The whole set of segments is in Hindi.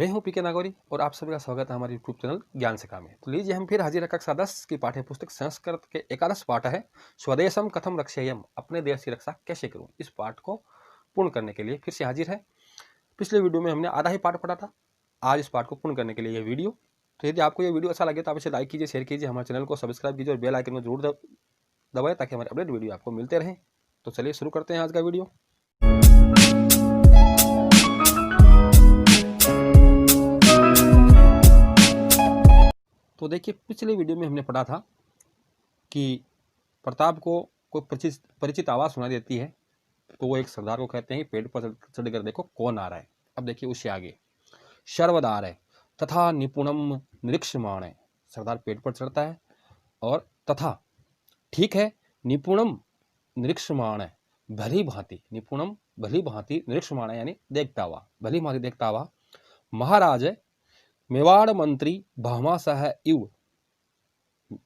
मैं हूं पीके नागौरी और आप सभी का स्वागत है हमारे यूट्यूब चैनल ज्ञान शिखा में। तो लीजिए हम फिर हाजिर है कक्षा 10 की पाठ्य पुस्तक संस्कृत के एकादश पाठ है स्वदेशम कथम रक्षेयम, अपने देश की रक्षा कैसे करूं। इस पाठ को पूर्ण करने के लिए फिर से हाजिर है। पिछले वीडियो में हमने आधा ही पाठ पढ़ा था, आज इस पाठ को पूर्ण करने के लिए यह वीडियो। तो यदि आपको यह वीडियो अच्छा लगे तो आप इसे लाइक कीजिए, शेयर कीजिए, हमारे चैनल को सब्सक्राइब कीजिए और बेल आइकन को जरूर दबाएं ताकि हमारे अपडेट वीडियो आपको मिलते रहें। तो चलिए शुरू करते हैं आज का वीडियो। तो देखिए, पिछले वीडियो में हमने पढ़ा था कि प्रताप को कोई परिचित आवाज़ सुनाई देती है, तो वो एक सरदार को कहते हैं पेड़ पर चढ़कर देखो कौन आ रहा है। अब देखिए उससे आगे शर्वदार है तथा निपुणम निरीक्षमाण है। सरदार पेड़ पर चढ़ता है और तथा ठीक है निपुणम निरीक्षमाण है, भली भांति, निपुणम भली भांति निरीक्षमाण है यानी देखता हुआ, भली भांति देखता हुआ। महाराज है मेवाड़ मंत्री भामाशाह इव,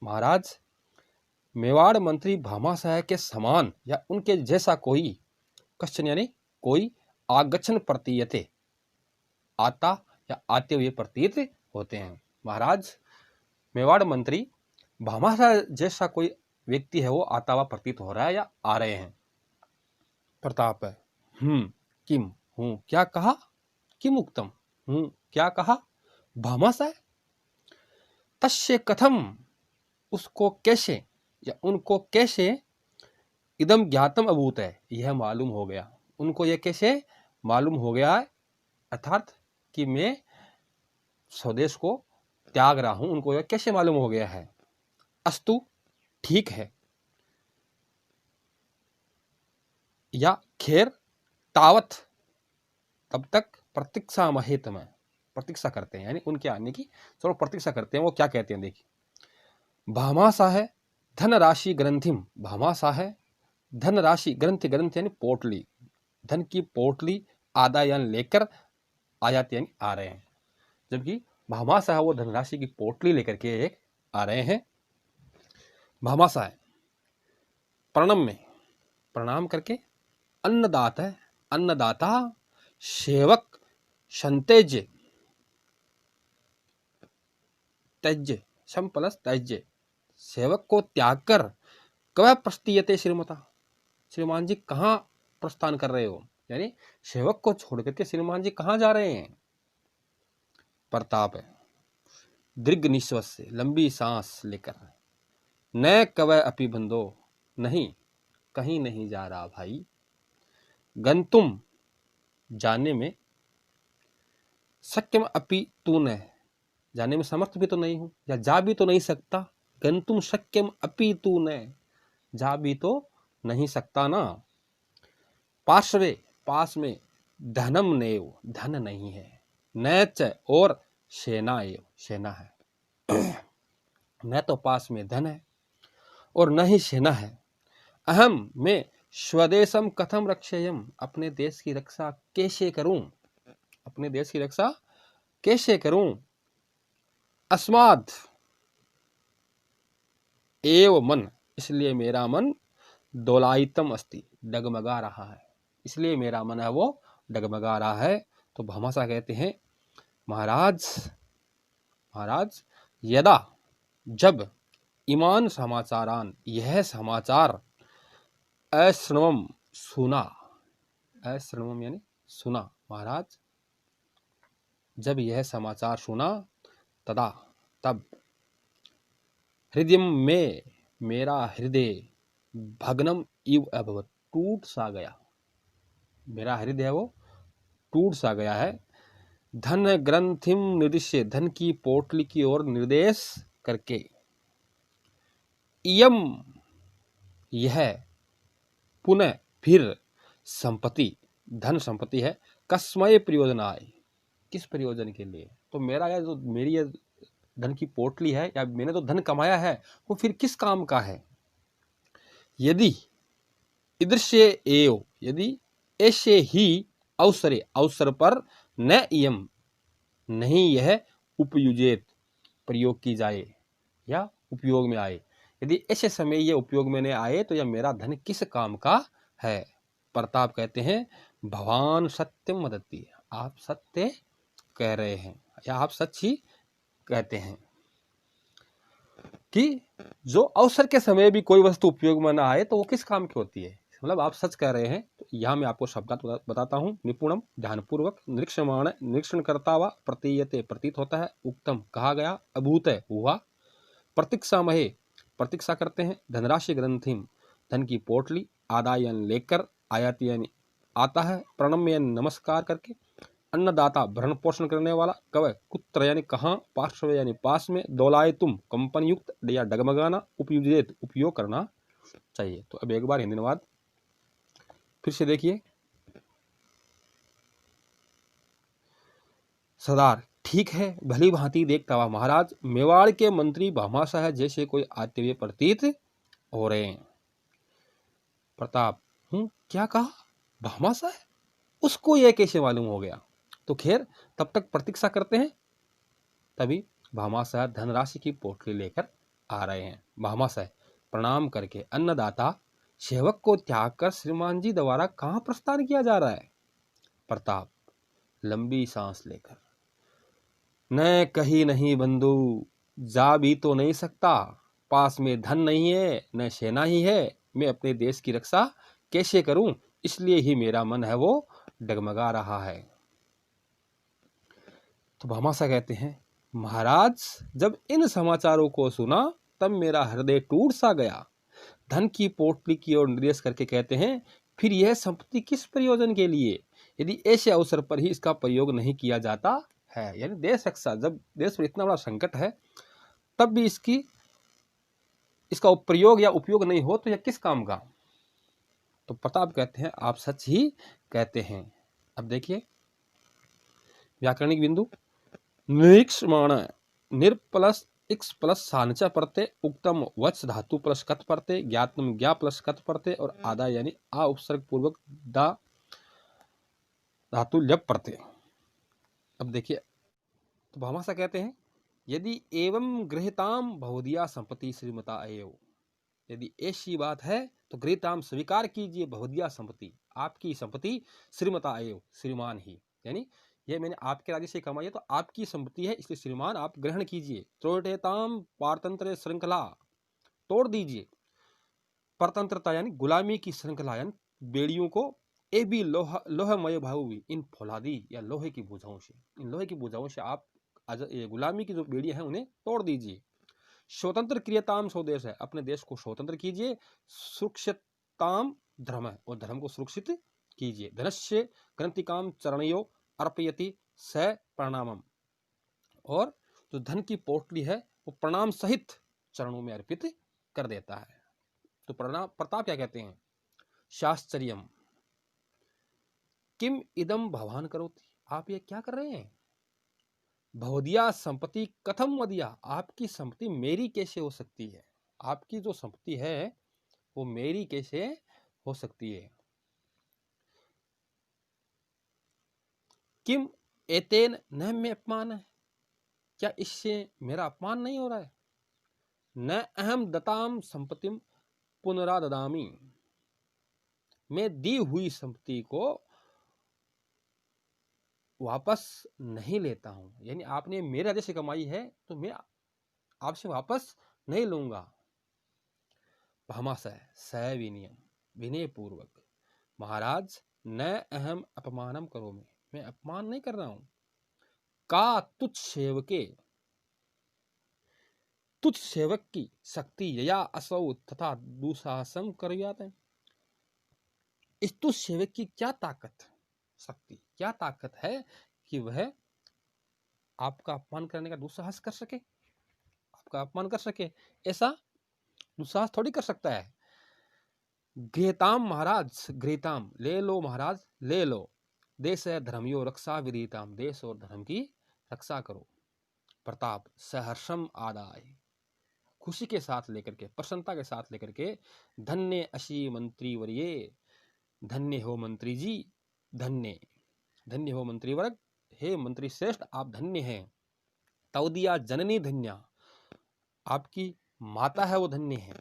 महाराज मेवाड़ मंत्री भामाशाह के समान या उनके जैसा कोई क्वेश्चन यानी कोई आगच्छन प्रतीयते, आता या आते हुए प्रतीत होते हैं। महाराज मेवाड़ मंत्री भामाशाह जैसा कोई व्यक्ति है वो आता हुआ प्रतीत हो रहा है या आ रहे हैं। प्रताप है किम हूं क्या कहा, किम उक्तम हूं क्या कहा, भामाशाह तस्य कथम उसको कैसे या उनको कैसे, इदम ज्ञातम अभूत है यह मालूम हो गया, उनको यह कैसे मालूम हो गया है, अर्थात कि मैं स्वदेश को त्याग रहा हूं, उनको यह कैसे मालूम हो गया है। अस्तु ठीक है, या खैर तावत तब तक प्रतीक्षा महित में, प्रतीक्षा करते हैं यानी उनके आने की चलो प्रतीक्षा करते हैं। वो क्या कहते हैं देखिए, भामाशाह धनराशि ग्रंथिम, भामाशाह धनराशि ग्रंथि, ग्रंथ यानी पोटली, धन की पोटली आदायान लेकर आ जाते यानी आ रहे हैं, जबकि भामाशाह वो धनराशि की पोटली लेकर के एक आ रहे हैं। भामाशाह प्रणम में प्रणाम करके, अन्नदाता है अन्नदाता, सेवक संतेज्य त्यज्य सम प्लस त्यज्य, सेवक को त्याग कर कव प्रस्तीयते श्रीमता, श्रीमान जी कहाँ प्रस्थान कर रहे हो, यानी सेवक को छोड़ करके श्रीमान जी कहाँ जा रहे हैं। प्रताप है दीर्घ निश्वास से लंबी सांस लेकर, न कव अपि बंदो, नहीं कहीं नहीं जा रहा भाई, गंतुम जाने में, शक्यम अपि तूने जाने में समर्थ भी तो नहीं हूं या जा भी तो नहीं सकता, गंतुम शक्यम अपि तूने जा भी तो नहीं सकता ना। पार्श्वे पास में, धनम नेव धन नहीं है, नैच और सेना एव सेना है, न तो पास में धन है और न ही सेना है। अहम मैं स्वदेशम कथम रक्षेयम, अपने देश की रक्षा कैसे करूं, अपने देश की रक्षा कैसे करूं। अस्माद एव मन, इसलिए मेरा मन दोलायितम अस्ति, डगमगा रहा है, इसलिए मेरा मन है वो डगमगा रहा है। तो भामाशाह कहते हैं महाराज महाराज यदा जब, ईमान समाचारान यह समाचार, अश्रवम सुना, अश्रवम यानी सुना, महाराज जब यह समाचार सुना, तदा तब, हृदय में मेरा हृदय भग्नम इव अभवत टूट सा गया, मेरा हृदय है वो टूट सा गया है। धन ग्रंथिम निर्दिश्य, धन की पोटली की ओर निर्देश करके, इयम यह, पुनः फिर, संपत्ति धन संपत्ति है, कस्मय प्रयोजनाय किस प्रयोजन के लिए, तो मेरा या जो मेरी यह धन की पोटली है या मैंने तो धन कमाया है वो फिर किस काम का है। यदि ईदृश्य एव, यदि ऐसे ही अवसरे अवसर पर, न इयम नहीं यह, उपयुजेत प्रयोग की जाए या उपयोग में आए, यदि ऐसे समय यह उपयोग में आए तो यह मेरा धन किस काम का है। प्रताप कहते हैं भवान सत्यम वदति, आप सत्य कह रहे हैं या आप सच ही कहते हैं कि जो अवसर के समय भी कोई वस्तु उपयोग में ना आए तो वो किस काम की होती है। मतलब आप सच कह रहे हैं। तो यहाँ मैं आपको शब्दार्थ बताता हूँ। निपुणम ध्यानपूर्वक निरीक्षण करता हुआ प्रतीयते प्रतीत होता है, उक्तम कहा गया, अभूत है हुआ, प्रतीक्षा महे प्रतीक्षा करते हैं, धनराशि ग्रंथिम धन की पोटली, आदायन लेकर, आयाति यानी आता है, प्रणम्य नमस्कार करके, अन्नदाता भरण पोषण करने वाला, कवय कुत्र यानी कहाँ, पार्श्व यानी पास में, दौलाए तुम कंपन युक्त या डगमगाना, उपयुजेत उपयोग करना चाहिए। तो अब एक बार हिंदी अनुवाद फिर से देखिए। सरदार ठीक है, भली भांति देखता हुआ महाराज, मेवाड़ के मंत्री भामाशाह जैसे कोई आते हुए प्रतीत हो रहे हैं। प्रताप क्या कहा, भामाशाह, उसको यह कैसे मालूम हो गया। तो खैर तब तक प्रतीक्षा करते हैं। तभी भामाशाह धनराशि की पोटली लेकर आ रहे हैं। भामाशाह प्रणाम करके, अन्नदाता सेवक को त्याग कर श्रीमान जी द्वारा कहाँ प्रस्थान किया जा रहा है। प्रताप लंबी सांस लेकर, न कहीं नहीं बंधु, जा भी तो नहीं सकता, पास में धन नहीं है न सेना ही है, मैं अपने देश की रक्षा कैसे करूं, इसलिए ही मेरा मन है वो डगमगा रहा है। तो भामाशाह कहते हैं, महाराज जब इन समाचारों को सुना तब मेरा हृदय टूट सा गया। धन की पोटली की ओर निर्देश करके कहते हैं, फिर यह संपत्ति किस प्रयोजन के लिए, यदि ऐसे अवसर पर ही इसका प्रयोग नहीं किया जाता है। यानी देश रक्षा, जब देश पर इतना बड़ा संकट है तब भी इसका प्रयोग या उपयोग नहीं हो तो यह किस काम का। तो प्रताप कहते हैं, आप सच ही कहते हैं। अब देखिए व्याकरणिक बिंदु, निरीक्षमाण निर प्लस इक्स प्लस सानचा पड़ते, उक्तम वत्स धातु प्लस कथ पड़ते, ज्ञातम ज्ञा प्लस कथ पड़ते और आदा यानी आ उपसर्ग पूर्वक दा धातु ल्यप पड़ते। अब देखिए तो भामाशाह कहते हैं, यदि एवं गृहीताम बहुधिया संपत्ति श्रीमता एव, यदि ऐसी बात है तो गृहीताम स्वीकार कीजिए, बहुधिया संपत्ति आपकी संपत्ति, श्रीमता एव श्रीमान ही, यानी ये मैंने आपके राज्य से कमाई है तो आपकी संपत्ति है, इसलिए श्रीमान आप ग्रहण कीजिए। त्रोटेताम पारतंत्र श्रृंखला, तोड़ दीजिए। परतंत्रता यानी गुलामी की श्रृंखला, यानी बेड़ियों को, ए भी लोहमय भावी, इन फौलादी या लोहे की भुजाओं से, इन लोहे की भुजाओं से आप गुलामी की जो बेड़ियां हैं उन्हें तोड़ दीजिए। स्वतंत्र क्रियताम स्वदेश है, अपने देश को स्वतंत्र कीजिए। सुरक्षिताम धर्म है, और धर्म को सुरक्षित कीजिए। धनस्य ग्रंथिकाम चरणयो अर्पयति स प्रणामम, और जो धन की पोटली है वो प्रणाम सहित चरणों में अर्पित कर देता है। तो प्रताप क्या कहते हैं, शास्त्रियम किम इदम भवान करोति, आप ये क्या कर रहे हैं। भवदिया संपत्ति कथम वदिया, आपकी संपत्ति मेरी कैसे हो सकती है, आपकी जो संपत्ति है वो मेरी कैसे हो सकती है। किम एतेन न में अपमान है, क्या इससे मेरा अपमान नहीं हो रहा है। न अहम दताम संपत्तिम पुनराददामी, मैं दी हुई संपत्ति को वापस नहीं लेता हूं, यानी आपने मेरे राज्य से कमाई है तो मैं आपसे वापस नहीं लूंगा। भामाशाह सविनियम विनय पूर्वक, महाराज न अहम अपमानम करो, मैं अपमान नहीं कर रहा हूं। का तुच्छ सेवके, तुच्छ सेवक की शक्ति या असौ तथा दुशासन कर जाते हैं। इस तुच्छ सेवक की क्या ताकत, शक्ति क्या ताकत है कि वह आपका अपमान करने का दुस्साहस कर सके, आपका अपमान कर सके। ऐसा दुस्साहस थोड़ी कर सकता है। गृहताम महाराज, गृहताम ले लो महाराज, ले लो। देश है धर्मयो रक्षा विधीताम, देश और धर्म की रक्षा करो। प्रताप सहर्षम आदाय, खुशी के साथ लेकर के, प्रसन्नता के साथ लेकर के, धन्य अशी मंत्री वर्ये, धन्य हो मंत्री जी, धन्य धन्य हो मंत्री वर्ग, हे मंत्री श्रेष्ठ आप धन्य हैं। तौदिया जननी धन्या, आपकी माता है वो धन्य है।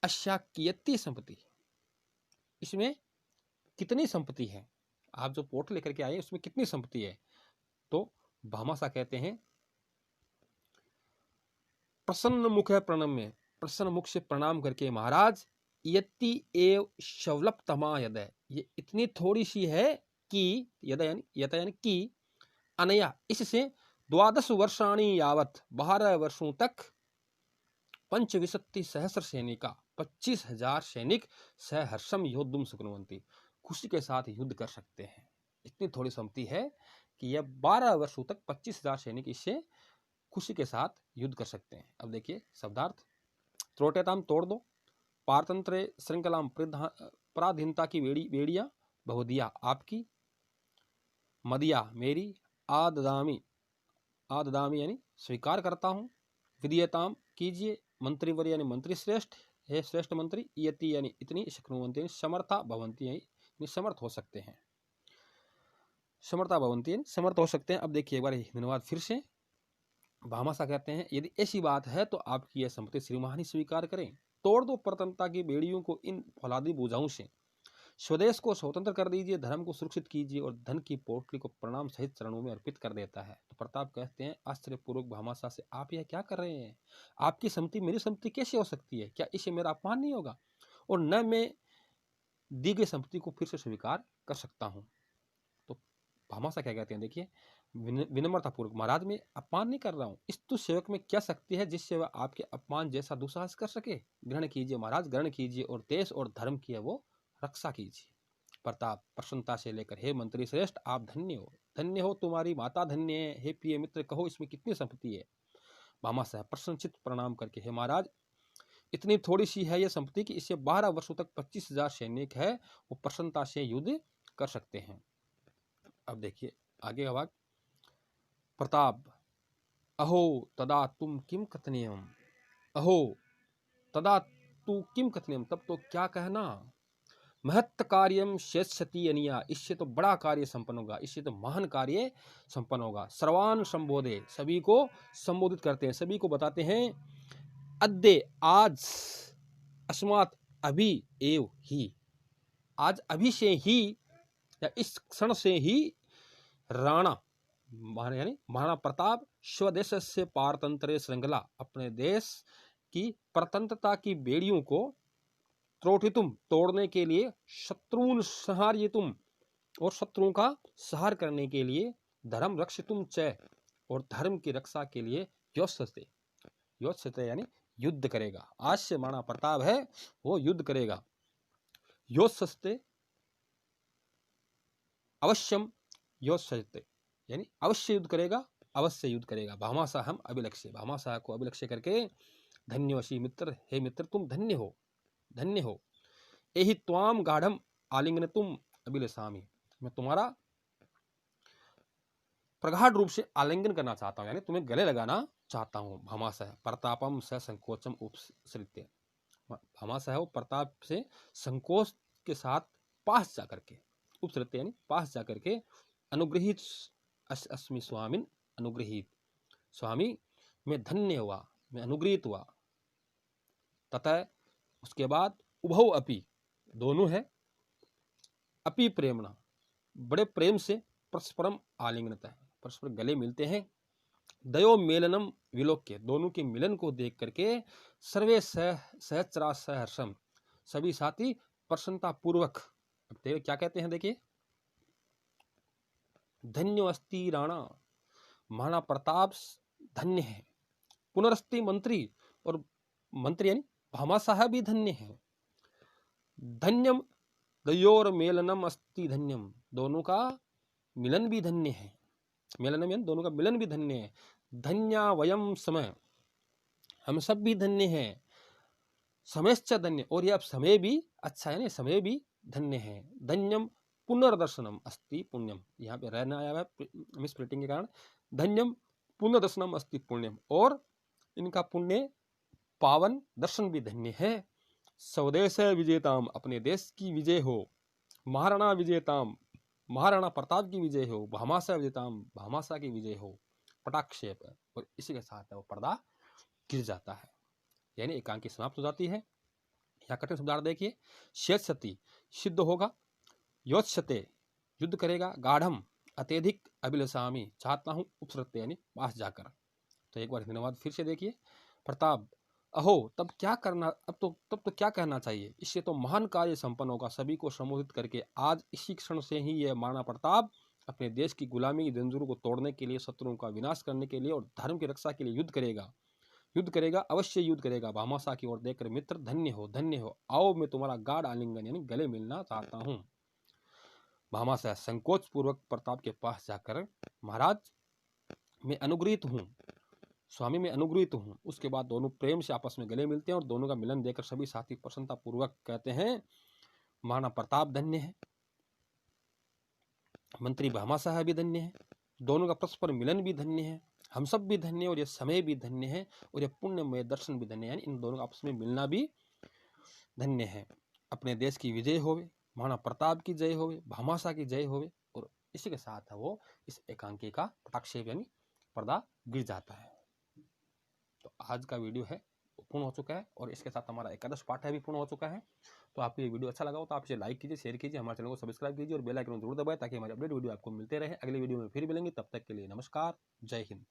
अश्या कियत्ती संपत्ति, इसमें कितनी संपत्ति है, आप जो पोर्ट लेकर के आए उसमें कितनी संपत्ति है। तो भामाशाह कहते हैं प्रसन्न मुख है प्रणम्य, प्रसन्न मुख से प्रणाम करके महाराज यति एव शवलपतमा यदय, ये इतनी थोड़ी सी है कि यदा यानी कि अनया इससे 12 वर्षाणी यावत 12 वर्षों तक पंचविंशति सहस्र सैनिका 25,000 सैनिक सहर्षम योद्धुम शक्नुवन्ति, खुशी के साथ युद्ध कर सकते हैं। इतनी थोड़ी सम्मति है कि यह 12 वर्षों तक 25,000 सैनिक इससे खुशी के साथ युद्ध कर सकते हैं। अब देखिए शब्दार्थ, त्रोटेताम तोड़ दो, पारतंत्र श्रृंखलाम पराधीनता की बेड़ियां बहुदिया आपकी, मदिया मेरी, आददामी यानी स्वीकार करता हूँ, विधीयताम कीजिए, मंत्रीवर यानी मंत्री श्रेष्ठ है, श्रेष्ठ मंत्री, यति यानी इतनी, शक्नुवंती यानी समर्था भवंती यानी समर्थ हो सकते हैं, समर्था भवंती यानी समर्थ हो सकते हैं। अब देखिए एक बार धन्यवाद फिर से। भामाशाह कहते हैं यदि ऐसी बात है तो आपकी यह संपत्ति श्रीमान ही स्वीकार करें, तोड़ दो परतंत्रता की बेड़ियों को इन फौलादी बोझाओं से, स्वदेश को स्वतंत्र कर दीजिए, धर्म को सुरक्षित कीजिए और धन की पोटली को प्रणाम सहित चरणों में अर्पित कर देता है। तो प्रताप कहते हैं आश्चर्यपूर्वक भामाशाह से, आप यह क्या कर रहे हैं? आपकी सम्मति मेरी सम्मति कैसे हो सकती है? क्या इससे मेरा अपमान नहीं होगा? और न मैं दी गई सम्मति को फिर से स्वीकार कर सकता हूँ। तो भामाशाह क्या कहते हैं, देखिए विनम्रतापूर्वक, महाराज मैं अपमान नहीं कर रहा हूँ, इस तो सेवक में क्या शक्ति है जिससे वह आपके अपमान जैसा दुस्साहस कर सके? ग्रहण कीजिए महाराज, ग्रहण कीजिए और देश और धर्म की है वो रक्षा कीजिए। प्रताप प्रसन्नता से लेकर, हे मंत्री श्रेष्ठ आप धन्य हो, धन्य हो, तुम्हारी माता धन्य है, हे प्रिय मित्र कहो इसमें कितनी संपत्ति है? भामाशाह प्रसन्नचित्त प्रणाम करके, हे महाराज इतनी थोड़ी सी है यह संपत्ति कि इससे 12 वर्षों तक 25,000 सैनिक है वो प्रसन्नता से युद्ध कर सकते हैं। अब देखिए आगे का भाग। प्रताप, अहो तदा तुम किम कथनीयम, अहो तदा तू किम कथनीयम, तब तो क्या कहना, महत्त कार्यम शेषति अनिया, इससे तो बड़ा कार्य संपन्न होगा, इससे तो महान कार्य संपन्न होगा। सर्वान संबोधे, सभी को संबोधित करते हैं, सभी को बताते हैं। अद्य आज, अस्मात् अभी एव ही, आज अभी से ही या इस क्षण से ही, राणा यानी महाराणा प्रताप स्वदेश से पारतंत्र श्रृंखला, अपने देश की परतंत्रता की बेड़ियों को त्रोटितुम तोड़ने के लिए, शत्रुन संहार्यितुम और शत्रुओं का संहार करने के लिए, धर्म रक्षितुम च और धर्म की रक्षा के लिए, योत्सते, योत्सते यानी युद्ध करेगा। आज से महाराणा प्रताप है वो युद्ध करेगा। योत्सते अवश्यम योत्सते यानी अवश्य युद्ध करेगा, अवश्य युद्ध करेगा। भामाशाह हम अभिलक्ष्य, भामाशाह को अभिलक्ष्य करके, धन्यवशी मित्र, हे मित्र तुम धन्य हो, धन्य हो। एहि त्वाम गाढ़म आलिंगन तुम अभिलषामि, मैं तुम्हारा प्रगाढ़ रूप से आलिंगन करना चाहता हूँ, यानी तुम्हें गले लगाना चाहता हूँ। भामाशाह प्रतापम स संकोचम उपसृत्य, भामाशाह वो प्रताप से संकोच के साथ पास जाकर के, उपसृत्य यानी पास जाकर के, अनुग्रहित अस्मि स्वामिन, अनुग्रहित स्वामी मैं धन्य हुआ, मैं अनुग्रहित हुआ। तथा उसके बाद उभौ अपि, दोनों है, अपि प्रेमणा, बड़े प्रेम से परस्परम आलिंगनता है, परस्पर गले मिलते हैं। दयो मेलनम विलोक्य, दोनों के मिलन को देख करके, सर्वे सहचरा सहर्षम, सभी साथी प्रसन्नता पूर्वक, क्या कहते हैं देखिए, धन्योस्ति राणा, महाराणा प्रताप धन्य है। पुनरस्ति मंत्री, और मंत्री यानी भामाशाह भी धन्य है। धन्यम दयोर मेलनम अस्ति धन्यम, दोनों का मिलन भी धन्य है, मेलनम यानी दोनों का मिलन भी धन्य है। धन्या वयम समय, हम सब भी धन्य हैं। समयश्च धन्य, और यह समय भी अच्छा है, समय भी धन्य है। धन्यम पुनर्दर्शनम अस्ति पुण्यम, यहाँ पे रहना आया है मिस प्रिंटिंग के कारण, धन्यम पुनर्दर्शनम अस्ति पुण्यम, और इनका पुण्य पावन दर्शन भी धन्य है। स्वदेश विजेताम, अपने देश की विजय हो। महाराणा विजेताम, महाराणा प्रताप की विजय हो। भामाशाह विजेताम, भामाशाह की विजय हो। पटाक्षेप, और इसी के साथ वो पर्दा गिर जाता है, यानी एकांकी समाप्त हो जाती है। यहाँ कठिन शब्दार्थ देखिए, शेषति सिद्ध होगा, योत्सते युद्ध करेगा, गाढ़म अत्यधिक अभिलषामि चाहता हूँ, उपसृत्य यानी पास जाकर। तो एक बार धन्यवाद फिर से देखिए। प्रताप, अहो तब तो क्या कहना चाहिए, इससे तो महान कार्य संपन्न होगा। सभी को संबोधित करके आज इसी क्षण से ही यह महाराणा प्रताप अपने देश की गुलामी की जंजीरों को तोड़ने के लिए, शत्रुओं का विनाश करने के लिए और धर्म की रक्षा के लिए युद्ध करेगा, अवश्य युद्ध करेगा। भामाशाह की ओर देखकर, मित्र धन्य हो, आओ मैं तुम्हारा गाढ़ आलिंगन यानी गले मिलना चाहता हूँ। भामाशाह संकोच पूर्वक प्रताप के पास जाकर, महाराज मैं अनुग्रहित हूँ, स्वामी में अनुग्रहित हूँ। उसके बाद दोनों प्रेम से आपस में गले मिलते हैं और दोनों का मिलन देखकर सभी साथी प्रसन्नता पूर्वक कहते हैं, महाराणा प्रताप धन्य है, मंत्री भामाशाह भी धन्य है, दोनों का परस्पर मिलन भी धन्य है, हम सब भी धन्य है और यह समय भी धन्य है और यह पुण्यमय दर्शन भी धन्य है। यानी इन दोनों का आपस में मिलना भी धन्य है। अपने देश की विजय होवे, महाराणा प्रताप की जय होवे, भामाशाह की जय होवे। और इसी के साथ वो इस एकांकी का पटाक्षेप यानी पर्दा गिर जाता है। तो आज का वीडियो है वो पूर्ण हो चुका है और इसके साथ हमारा एकादश पाठ है भी पूर्ण हो चुका है। तो आपको ये वीडियो अच्छा लगा हो तो आप इसे लाइक कीजिए, शेयर कीजिए, हमारे चैनल को सब्सक्राइब कीजिए और बेल आइकन जरूर दबाएं ताकि हमारे अपडेट वीडियो आपको मिलते रहे। अगले वीडियो में फिर मिलेंगे, तब तक के लिए नमस्कार, जय हिंद।